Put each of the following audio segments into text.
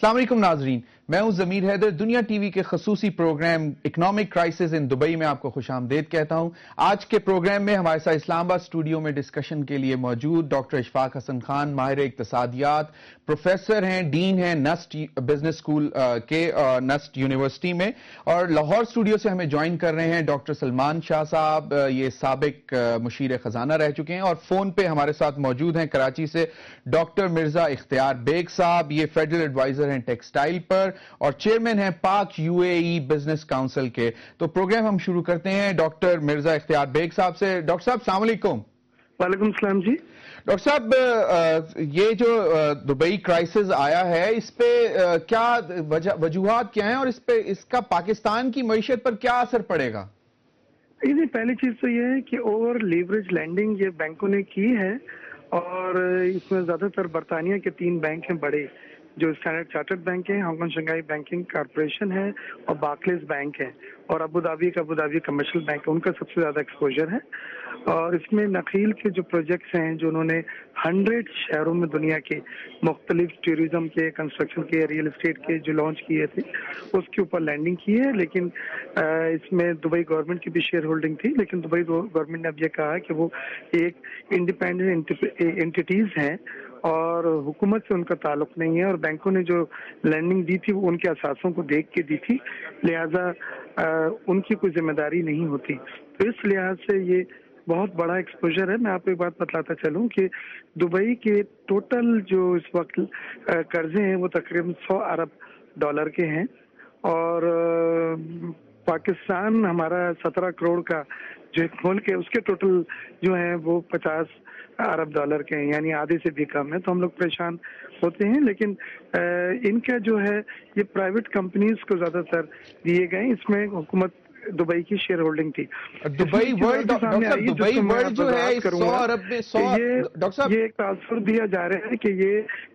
السلام علیکم ناظرین، میں ہوں ضمیر حیدر۔ دنیا ٹی وی کے خصوصی program economic crisis in Dubai میں آپ کو خوش آمدید کہتا ہوں۔ آج کے پروگرام میں ہمارے ساتھ اسلام آباد اسٹوڈیو میں ڈسکشن کے لیے موجود ڈاکٹر اشفاق حسن خان، ماہر اقتصادیات، پروفیسر ہیں، ڈین ہیں نسٹ بزنس اسکول کے نسٹ یونیورسٹی میں، اور لاہور اسٹوڈیو سے ہمیں جوائن کر رہے ہیں ڈاکٹر سلمان شاہ صاحب، یہ سابق مشیر خزانہ رہ چکے ہیں، اور فون پہ ہمارے ساتھ موجود ہیں کراچی سے ڈاکٹر مرزا اختیار بیگ صاحب، یہ فیڈرل ایڈوائزر ہیں ٹیکسٹائل پر اور چیئرمین ہیں پاک you a e business council کے۔ تو پروگرام ہم شروع کرتے ہیں ڈاکٹر مرزا اختیار بیگ صاحب سے۔ ڈاکٹر صاحب السلام علیکم۔ وعلیکم السلام جی۔ ڈاکٹر صاحب، یہ جو دبئی کرائسس آیا ہے، اس پہ کیا وجوہات کیا ہیں اور اس کا پاکستان کی معیشت پر کیا اثر پڑے گا؟ پہلی چیز تو یہ ہے کہ اوور لیوریج لینڈنگ یہ بینکوں نے کی ہے، اور اس میں زیادہ تر برطانیہ کے 3 بینک ہیں بڑے، جو اسٹینڈرڈ چارٹرڈ بینک ہے، Hong Kong Shanghai banking corporation ہے، اور بارکلیز بینک ہے، اور ابوظہبی کمرشل بینک، ان کا سب سے زیادہ ایکسپوجر ہے۔ اور اس میں نخیل کے جو پروجیکٹس ہیں جو انہوں نے 100 شہروں میں دنیا کے مختلف ٹورزم کے، کنسٹرکشن کے، ریئل اسٹیٹ کے جو لانچ کیے تھے، اس کے اوپر لینڈنگ کی ہے۔ لیکن اس میں دبئی گورنمنٹ کی بھی شیئر ہولڈنگ تھی، لیکن دبئی گورنمنٹ نے اب یہ کہا کہ وہ ایک انڈیپینڈنٹ انٹیٹیز ہیں اور حکومت سے ان کا تعلق نہیں ہے، اور بینکوں نے جو لینڈنگ دی تھی وہ ان کے اثاثوں کو دیکھ کے دی تھی، لہذا ان کی کوئی ذمہ داری نہیں ہوتی۔ تو اس لحاظ سے یہ بہت بڑا ایکسپوجر ہے۔ میں آپ کو ایک بات بتلاتا چلوں کہ دبئی کے ٹوٹل جو اس وقت قرضے ہیں وہ تقریباً $100 ارب کے ہیں، اور پاکستان ہمارا 17 کروڑ کا جو ملک ہے، اس کے ٹوٹل جو ہیں وہ $50 ارب کے ہیں، یعنی آدھے سے بھی کم ہے۔ تو ہم لوگ پریشان ہوتے ہیں، لیکن ان کا جو ہے یہ پرائیویٹ کمپنیز کو زیادہ تر دیے گئے، اس میں حکومت دبئی کی شیئر ہولڈنگ تھی۔ دبئی ورلڈ جو ہے یہ ایک تاثر دیا جا رہا ہے کہ یہ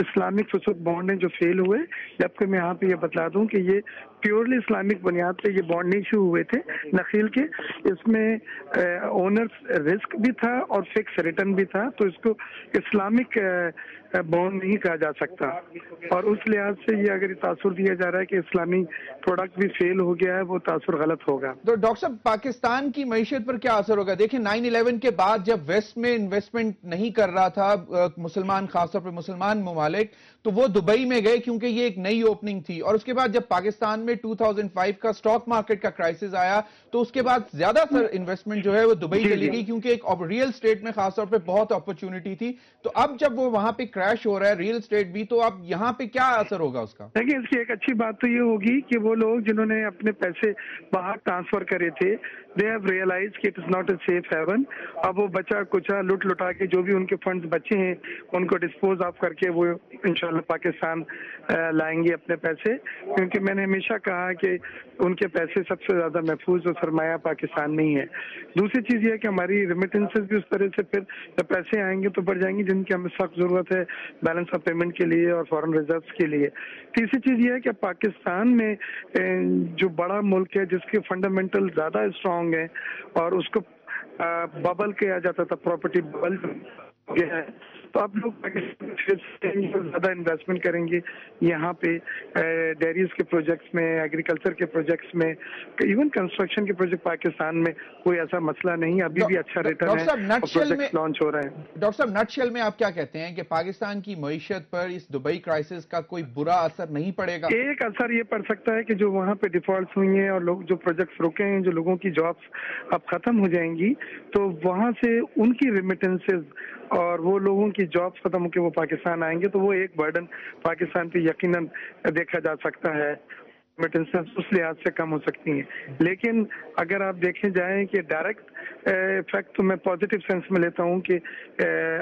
اسلامک فسق بانڈ ہیں جو فیل ہوئے، جبکہ میں یہاں پہ یہ بتلا دوں کہ یہ پیورلی اسلامک بنیاد پہ یہ بانڈ نہیں ایشو ہوئے تھے نخیل کے۔ اس میں اونرز رسک بھی تھا اور فکس ریٹرن بھی تھا، تو اس کو اسلامک بانڈ نہیں کہا جا سکتا، اور اس لحاظ سے یہ اگر تاثر دیا جا رہا ہے کہ اسلامی پروڈکٹ بھی فیل ہو گیا ہے، وہ تاثر غلط ہوگا۔ تو ڈاکٹر صاحب، پاکستان کی معیشت پر کیا اثر ہوگا؟ دیکھیں 9/11 کے بعد جب ویسٹ میں انویسٹمنٹ نہیں کر رہا تھا مسلمان، خاص طور پہ مسلمان ممالک، تو وہ دبئی میں گئے کیونکہ یہ ایک نئی اوپننگ تھی، اور اس کے بعد جب پاکستان میں 2005 کا سٹاک مارکیٹ کا کرائسس آیا تو اس کے بعد زیادہ تر انویسٹمنٹ جو ہے وہ دبئی چلی گئی، کیونکہ ایک ریئل اسٹیٹ میں خاص طور پہ بہت اپرچونٹی تھی۔ تو اب جب وہ وہاں پہ کریش ہو رہا ہے ریئل اسٹیٹ بھی، تو اب یہاں پہ کیا اثر ہوگا اس کا؟ دیکھیں، اس کی ایک اچھی بات تو یہ ہوگی کہ وہ لوگ جنہوں نے اپنے پیسے باہر ٹرانسفر کرے تھے، دے ہیو ریئلائز کہ it is not a safe haven. اب وہ بچا کچا لٹا کے جو بھی ان کے فنڈز بچے ہیں ان کو ڈسپوز آف کر کے وہ انشاءاللہ پاکستان لائیں گے اپنے پیسے، کیونکہ میں نے ہمیشہ کہا کہ ان کے پیسے سب سے زیادہ محفوظ اور سرمایہ پاکستان میں ہی ہے۔ دوسری چیز یہ ہے کہ ہماری ریمیٹنسز بھی اس طرح سے پھر جب پیسے آئیں گے تو بڑھ جائیں گے، جن کی ہمیں سخت ضرورت ہے بیلنس آف پیمنٹ کے لیے اور فارن ریزروز کے لیے۔ تیسری چیز یہ ہے کہ پاکستان میں جو بڑا ملک ہے جس کے فنڈامنٹل زیادہ اسٹرانگ ہیں، اور اس کو ببل کہا جاتا تھا، پراپرٹی ببل ہے، تو آپ لوگ پاکستان زیادہ انویسٹمنٹ کریں گے یہاں پہ ڈیریز کے پروجیکٹس میں، ایگریکلچر کے پروجیکٹس میں، ایون کنسٹرکشن کے پروجیکٹ پاکستان میں کوئی ایسا مسئلہ نہیں، ابھی بھی اچھا ریٹرن ہے اور پروجیکٹس لانچ ہو رہے ہیں۔ ڈاکٹر صاحب، نٹ شیل میں آپ کیا کہتے ہیں کہ پاکستان کی معیشت پر اس دبئی کرائسس کا کوئی برا اثر نہیں پڑے گا؟ ایک اثر یہ پڑ سکتا ہے کہ جو وہاں پہ ڈیفالٹس ہوئی ہیں اور لوگ جو پروجیکٹس رکے ہیں، جو لوگوں کی جابس اب ختم ہو جائیں گی، تو وہاں سے ان کی ریمیٹنسز اور وہ لوگوں کی جابس ختم ہو کے وہ پاکستان آئیں گے، تو وہ ایک برڈن پاکستان پہ یقیناً دیکھا جا سکتا ہے، ریمیٹنسز اس لحاظ سے کم ہو سکتی ہیں۔ لیکن اگر آپ دیکھیں جائیں کہ ڈائریکٹ افیکٹ تو میں پازیٹیو سینس میں لیتا ہوں کہ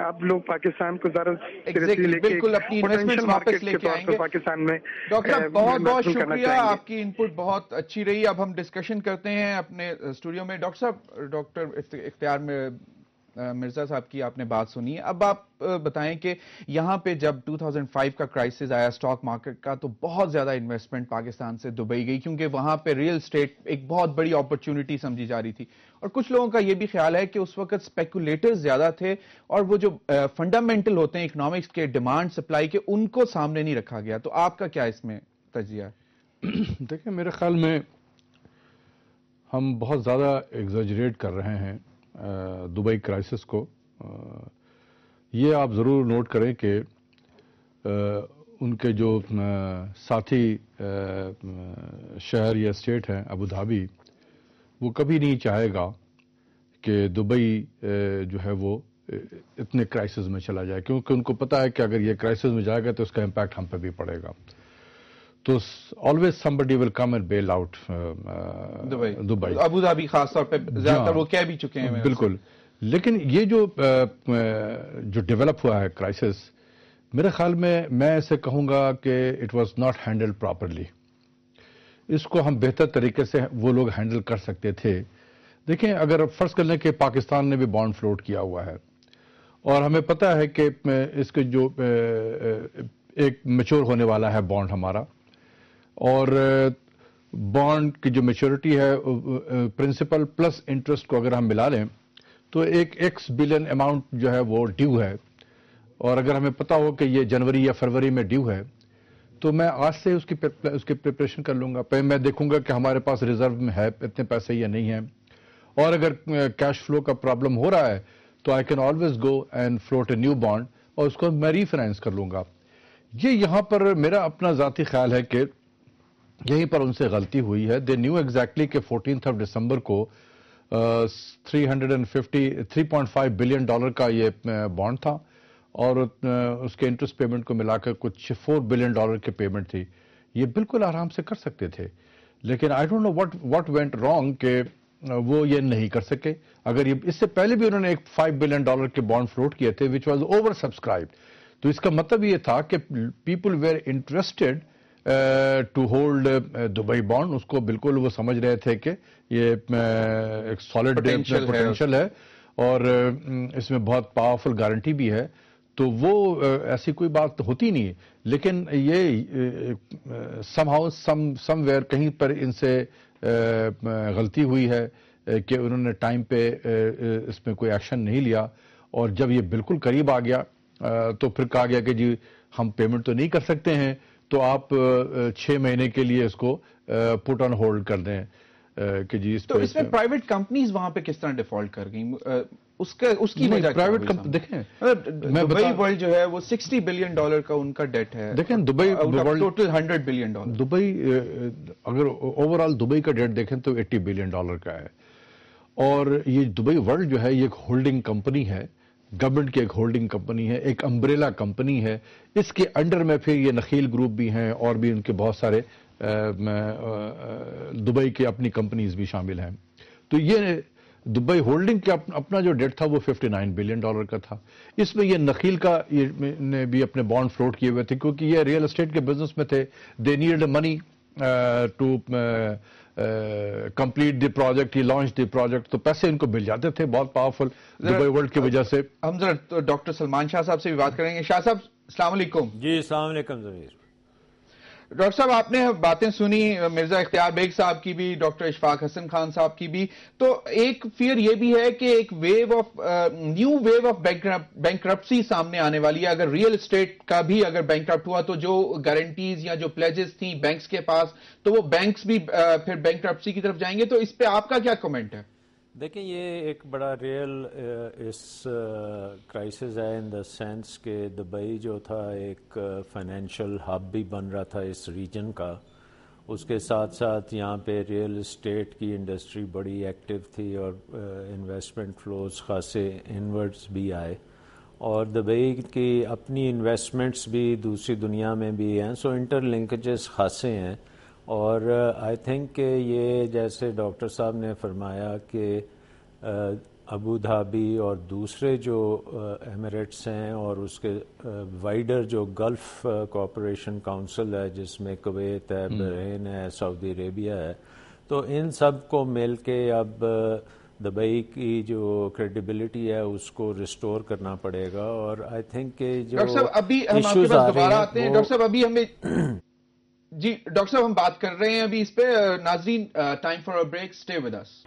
اب لوگ پاکستان کو زیادہ بالکل اپنی انویسٹمنٹ واپس لے کے آئیں گے پاکستان میں۔ ڈاکٹر صاحب بہت بہت شکریہ، آپ کی ان پٹ بہت اچھی رہی۔ اب ہم ڈسکشن کرتے ہیں اپنے اسٹوڈیو میں۔ ڈاکٹر صاحب، ڈاکٹر اختیار میں مرزا صاحب کی آپ نے بات سنی ہے. اب آپ بتائیں کہ یہاں پہ جب 2005 کا کرائسس آیا اسٹاک مارکیٹ کا تو بہت زیادہ انویسٹمنٹ پاکستان سے دبئی گئی کیونکہ وہاں پہ ریئل اسٹیٹ ایک بہت بڑی اپرچونٹی سمجھی جا رہی تھی, اور کچھ لوگوں کا یہ بھی خیال ہے کہ اس وقت اسپیکولیٹرز زیادہ تھے اور وہ جو فنڈامنٹل ہوتے ہیں اکنامکس کے ڈیمانڈ سپلائی کے ان کو سامنے نہیں رکھا گیا. تو آپ کا کیا اس میں تجزیہ ہے؟ دیکھیں میرے خیال میں ہم بہت زیادہ ایگزیجریٹ کر رہے ہیں دبئی کرائسس کو. یہ آپ ضرور نوٹ کریں کہ ان کے جو ساتھی شہر یا اسٹیٹ ہیں ابو دھابی, وہ کبھی نہیں چاہے گا کہ دبئی جو ہے وہ اتنے کرائسس میں چلا جائے, کیونکہ ان کو پتا ہے کہ اگر یہ کرائسس میں جائے گا تو اس کا امپیکٹ ہم پہ بھی پڑے گا. تو always somebody will come and bail out Dubai, Abu Dhabi خاص طور پہ زیادہ تر وہ کہہ بھی چکے ہیں. بالکل. لیکن یہ جو ڈیولپ ہوا ہے کرائسس, میرے خیال میں اسے کہوں گا کہ it was not handled properly. اس کو ہم بہتر طریقے سے وہ لوگ ہینڈل کر سکتے تھے. دیکھیں اگر فرض کر لیں کہ پاکستان نے بھی بانڈ فلوٹ کیا ہوا ہے اور ہمیں پتا ہے کہ اس کے جو ایک میچور ہونے والا ہے بانڈ ہمارا, اور بانڈ کی جو میچورٹی ہے پرنسپل پلس انٹرسٹ کو اگر ہم ملا لیں تو ایک ایکس بلین اماؤنٹ جو ہے وہ ڈیو ہے, اور اگر ہمیں پتا ہو کہ یہ جنوری یا فروری میں ڈیو ہے تو میں آج سے اس کی پریپریشن کر لوں گا. پہلے میں دیکھوں گا کہ ہمارے پاس ریزرو میں ہے اتنے پیسے یا نہیں ہیں, اور اگر کیش فلو کا پرابلم ہو رہا ہے تو I can always go and float a new bond اور اس کو میں ری فائنینس کر لوں گا. یہ یہاں پر میرا اپنا ذاتی خیال ہے کہ یہیں پر ان سے غلطی ہوئی ہے. دے نیو ایگزیکٹلی کہ 14 دسمبر کو 3.5 بلین ڈالر کا یہ بانڈ تھا اور اس کے انٹرسٹ پیمنٹ کو ملا کر کچھ 4 بلین ڈالر کی پیمنٹ تھی. یہ بالکل آرام سے کر سکتے تھے, لیکن I don't know what went wrong کہ وہ یہ نہیں کر سکے. اگر یہ اس سے پہلے بھی انہوں نے ایک 5 بلین ڈالر کے بانڈ فلوٹ کیے تھے وچ واز اوور سبسکرائبڈ, تو اس کا مطلب یہ تھا کہ people were interested to hold Dubai bond. اس کو بالکل وہ سمجھ رہے تھے کہ یہ ایک سالڈ پوٹینشیل ہے اور اس میں بہت پاورفل گارنٹی بھی ہے, تو وہ ایسی کوئی بات ہوتی نہیں. لیکن یہ سم ویئر کہیں پر ان سے غلطی ہوئی ہے کہ انہوں نے ٹائم پہ اس میں کوئی ایکشن نہیں لیا, اور جب یہ بالکل قریب آ گیا تو پھر کہا گیا کہ جی ہم پیمنٹ تو نہیں کر سکتے ہیں, تو آپ 6 مہینے کے لیے اس کو پٹ آن ہولڈ کر دیں کہ جی تو اس میں پرائیویٹ کمپنیز وہاں پہ کس طرح ڈیفالٹ کر گئیں, اس کی وجہ پرائیویٹ دیکھیں دبئی ورلڈ جو ہے وہ 60 بلین ڈالر کا ان کا ڈیٹ ہے. دیکھیں Dubai total 100 billion dollar. Dubai اگر اوور آل دبئی کا ڈیٹ دیکھیں تو 80 بلین ڈالر کا ہے, اور یہ دبئی ورلڈ جو ہے یہ ایک ہولڈنگ کمپنی ہے, گورنمنٹ کی ایک ہولڈنگ کمپنی ہے, ایک امبریلا کمپنی ہے. اس کے انڈر میں پھر یہ نخیل گروپ بھی ہیں اور بھی ان کے بہت سارے دبئی کے اپنی کمپنیز بھی شامل ہیں. تو یہ دبئی ہولڈنگ کا اپنا جو ڈیٹ تھا وہ 59 بلین ڈالر کا تھا. اس میں یہ نخیل کا نے بھی اپنے بانڈ فلوٹ کیے ہوئے تھے کیونکہ یہ ریئل اسٹیٹ کے بزنس میں تھے. They need money to complete the project, he launch the project, تو پیسے ان کو مل جاتے تھے بہت پاورفل دبئی ورلڈ کی وجہ سے. ہم ذرا ڈاکٹر سلمان شاہ صاحب سے بھی بات کریں گے. شاہ صاحب السلام علیکم. جی السلام علیکم ضمیر. ڈاکٹر صاحب آپ نے باتیں سنی مرزا اختیار بیگ صاحب کی بھی, ڈاکٹر اشفاق حسن خان صاحب کی بھی, تو ایک فیئر یہ بھی ہے کہ ایک نیو ویو آف بینکرپسی سامنے آنے والی ہے. اگر ریئل اسٹیٹ کا بھی اگر بینکرپٹ ہوا تو جو گارنٹیز یا جو پلیجز تھیں بینکس کے پاس, تو وہ بینکس بھی پھر بینکرپسی کی طرف جائیں گے. تو اس پہ آپ کا کیا کمنٹ ہے؟ دیکھیں یہ ایک بڑا ریئل اس کرائسس ہے ان دا سینس کہ دبئی جو تھا ایک فائنینشیل ہب بھی بن رہا تھا اس ریجن کا, اس کے ساتھ ساتھ یہاں پہ ریئل اسٹیٹ کی انڈسٹری بڑی ایکٹیو تھی اور انویسٹمنٹ فلوز خاصے انورڈز بھی آئے, اور دبئی کی اپنی انویسٹمنٹس بھی دوسری دنیا میں بھی ہیں, سو انٹر لنکیجز خاصے ہیں. اور آئی تھنک کہ یہ جیسے ڈاکٹر صاحب نے فرمایا کہ ابو دھابی اور دوسرے جو ایمریٹس ہیں اور اس کے وائڈر جو گلف کوآپریشن کونسل ہے جس میں کویت ہے, بحرین ہے, سعودی عربیہ ہے, تو ان سب کو مل کے اب دبئی کی جو کریڈیبلٹی ہے اس کو ریسٹور کرنا پڑے گا. اور آئی تھنک کہ جو ڈاکٹر صاحب ابھی ہم آپ کے پاس دوبارہ آتے ہیں. ڈاکٹر صاحب ابھی ہمیں جی ڈاکٹر صاحب ہم بات کر رہے ہیں ابھی اس پہ. ناظرین time for a break, stay with us.